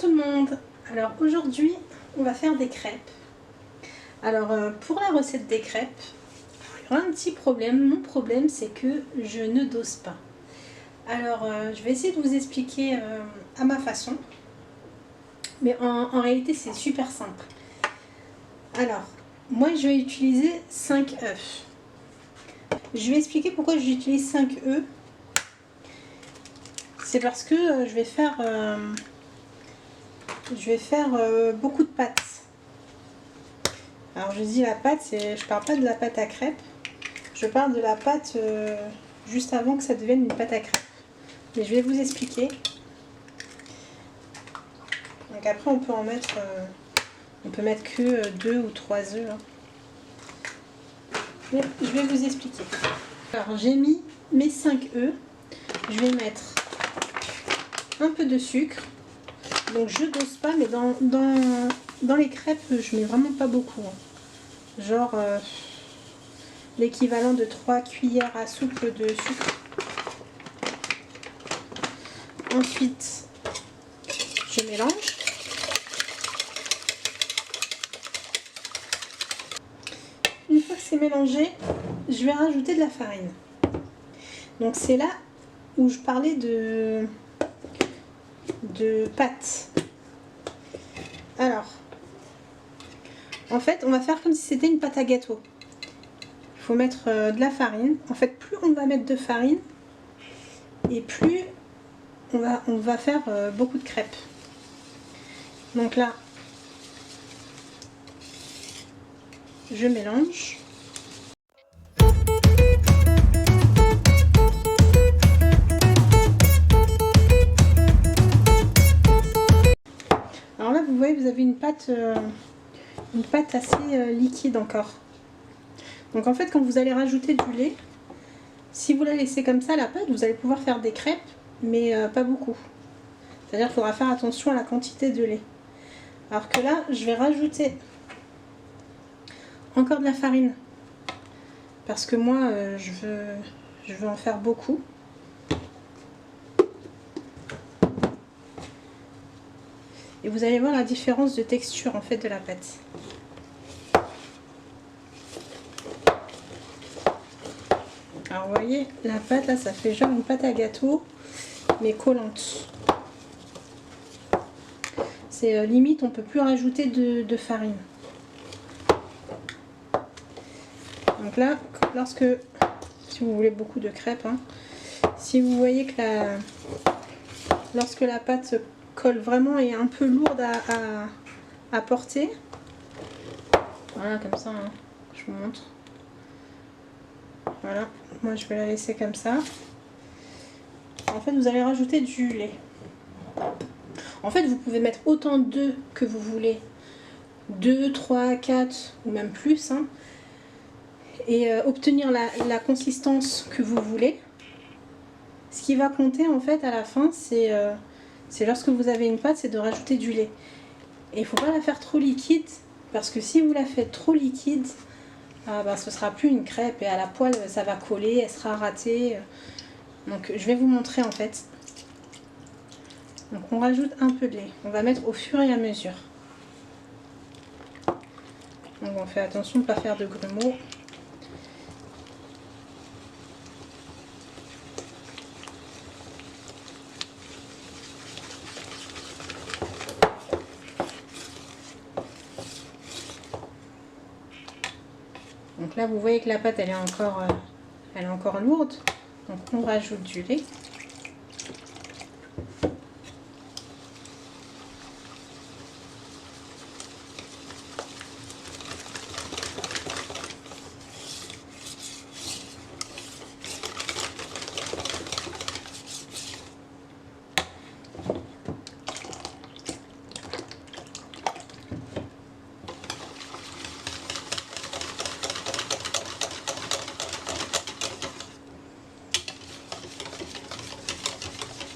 tout le monde. Alors aujourd'hui on va faire des crêpes. Alors pour la recette des crêpes, il y aura un petit problème. Mon problème c'est que je ne dose pas. Alors je vais essayer de vous expliquer à ma façon. Mais en réalité c'est super simple. Alors moi je vais utiliser 5 œufs. Je vais expliquer pourquoi j'utilise 5 œufs. C'est parce que je vais faire beaucoup de pâtes. Alors je dis la pâte, je parle pas de la pâte à crêpes. Je parle de la pâte juste avant que ça devienne une pâte à crêpes. Mais je vais vous expliquer. Donc après on peut en mettre, on peut mettre que 2 ou 3 œufs. Hein. Mais je vais vous expliquer. Alors j'ai mis mes 5 œufs. Je vais mettre un peu de sucre. Donc je dose pas, mais dans les crêpes, je mets vraiment pas beaucoup. Hein. Genre l'équivalent de 3 cuillères à soupe de sucre. Ensuite, je mélange. Une fois que c'est mélangé, je vais rajouter de la farine. Donc c'est là où je parlais de pâte. Alors, en fait, on va faire comme si c'était une pâte à gâteau. Il faut mettre de la farine. En fait, plus on va mettre de farine, et plus on va faire beaucoup de crêpes. Donc là, je mélange. Alors là, vous voyez, vous avez une pâte assez liquide encore. Donc en fait, quand vous allez rajouter du lait, si vous la laissez comme ça, la pâte, vous allez pouvoir faire des crêpes, mais pas beaucoup. C'est-à-dire qu'il faudra faire attention à la quantité de lait. Alors que là, je vais rajouter encore de la farine. Parce que moi, je veux en faire beaucoup. Et vous allez voir la différence de texture en fait de la pâte. Alors vous voyez, la pâte là, ça fait genre une pâte à gâteau, mais collante. C'est limite, on peut plus rajouter de farine. Donc là, si vous voulez beaucoup de crêpes, hein, si vous voyez que lorsque la pâte colle vraiment et est un peu lourde à porter, voilà comme ça, hein, je vous montre. Voilà, moi je vais la laisser comme ça. En fait, vous allez rajouter du lait. En fait, vous pouvez mettre autant d'œufs que vous voulez. 2, 3, 4 ou même plus. Hein, et obtenir la consistance que vous voulez. Ce qui va compter en fait à la fin, c'est lorsque vous avez une pâte, c'est de rajouter du lait. Et il ne faut pas la faire trop liquide, parce que si vous la faites trop liquide, ce ne sera plus une crêpe et à la poêle ça va coller, elle sera ratée. Donc je vais vous montrer en fait. Donc on rajoute un peu de lait, on va mettre au fur et à mesure. Donc on fait attention de ne pas faire de grumeaux. Donc là vous voyez que la pâte elle est encore lourde, donc on rajoute du lait.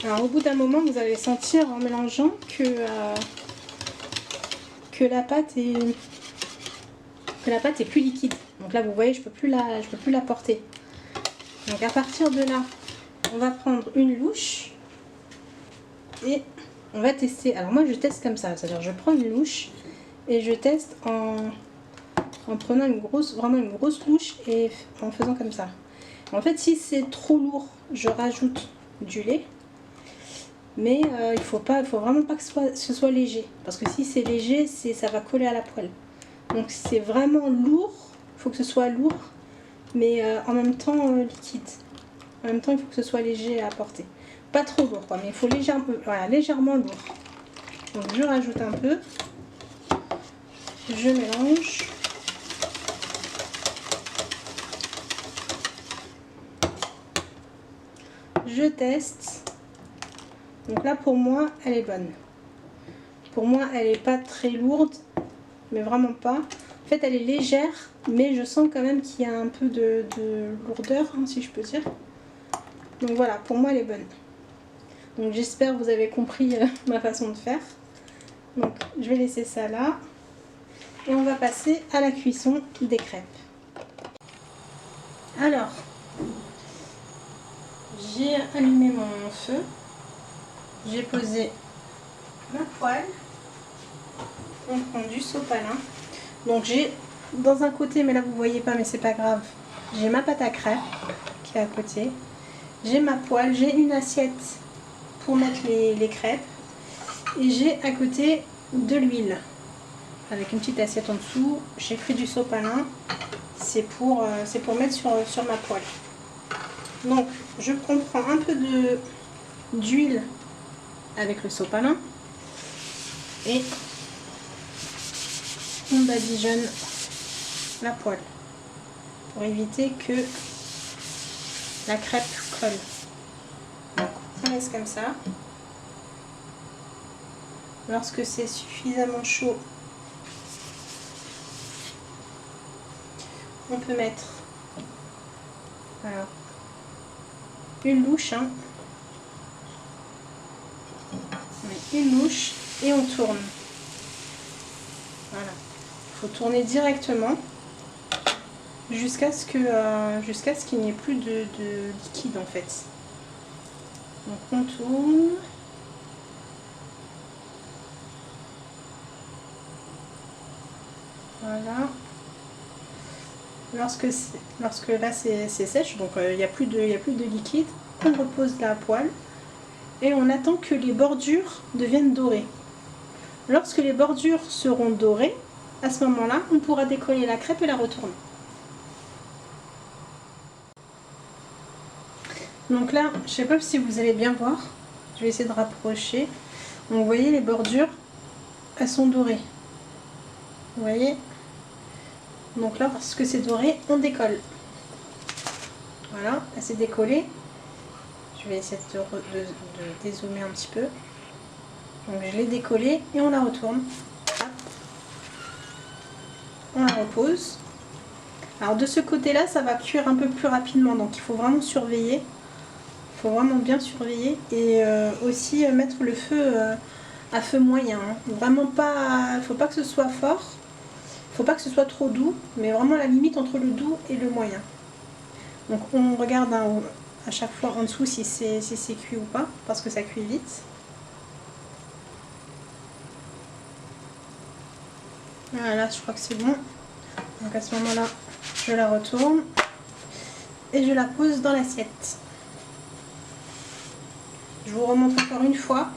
Alors au bout d'un moment, vous allez sentir en mélangeant que la pâte est plus liquide. Donc là, vous voyez, je peux plus la porter. Donc à partir de là, on va prendre une louche et on va tester. Alors moi je teste comme ça, c'est-à-dire je prends une louche et je teste en prenant vraiment une grosse louche et en faisant comme ça. En fait si c'est trop lourd, je rajoute du lait. Mais il faut vraiment pas que ce soit léger. Parce que si c'est léger, ça va coller à la poêle. Donc si c'est vraiment lourd, il faut que ce soit lourd, mais en même temps liquide. En même temps, il faut que ce soit léger à porter. Pas trop lourd, quoi, mais il faut légèrement lourd. Donc je rajoute un peu. Je mélange. Je teste. Donc là, pour moi, elle est bonne. Pour moi, elle n'est pas très lourde, mais vraiment pas. En fait, elle est légère, mais je sens quand même qu'il y a un peu de lourdeur, hein, si je peux dire. Donc voilà, pour moi, elle est bonne. Donc j'espère que vous avez compris ma façon de faire. Donc je vais laisser ça là. Et on va passer à la cuisson des crêpes. Alors, j'ai allumé mon feu. J'ai posé ma poêle. On prend du sopalin. Donc j'ai dans un côté, mais là vous voyez pas, mais c'est pas grave, j'ai ma pâte à crêpes qui est à côté. J'ai ma poêle, j'ai une assiette pour mettre les crêpes. Et j'ai à côté de l'huile. Avec une petite assiette en dessous. J'ai pris du sopalin. C'est pour mettre sur ma poêle. Donc je prends un peu d'huile avec le sopalin. Et on badigeonne la poêle pour éviter que la crêpe colle. Donc on laisse comme ça. Lorsque c'est suffisamment chaud, on peut mettre une louche, hein. On met une louche et on tourne. Voilà. Il faut tourner directement jusqu'à ce qu'il n'y ait plus de liquide en fait. Donc on tourne. Voilà. Lorsque là c'est sèche, donc il n'y a plus de liquide, on repose la poêle et on attend que les bordures deviennent dorées. Lorsque les bordures seront dorées, à ce moment-là, on pourra décoller la crêpe et la retourner. Donc là, je ne sais pas si vous allez bien voir, je vais essayer de rapprocher. Donc vous voyez les bordures, elles sont dorées. Vous voyez? Donc là, parce que c'est doré, on décolle. Voilà, elle s'est décollée. Je vais essayer de dézoomer un petit peu. Donc je l'ai décollée et on la retourne. On la repose. Alors de ce côté-là, ça va cuire un peu plus rapidement. Donc il faut vraiment surveiller. Il faut vraiment bien surveiller. Et aussi mettre le feu à feu moyen. Hein. Vraiment pas... Il ne faut pas que ce soit fort. Il ne faut pas que ce soit trop doux, mais vraiment la limite entre le doux et le moyen. Donc on regarde à chaque fois en dessous si c'est cuit ou pas, parce que ça cuit vite. Voilà, je crois que c'est bon. Donc à ce moment-là, je la retourne et je la pose dans l'assiette. Je vous remonte encore une fois.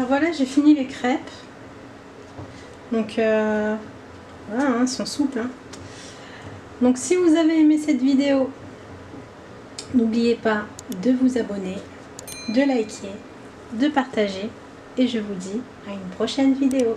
Voilà, j'ai fini les crêpes. Donc voilà, hein, elles sont souples. Hein. Donc si vous avez aimé cette vidéo, n'oubliez pas de vous abonner, de liker, de partager. Et je vous dis à une prochaine vidéo.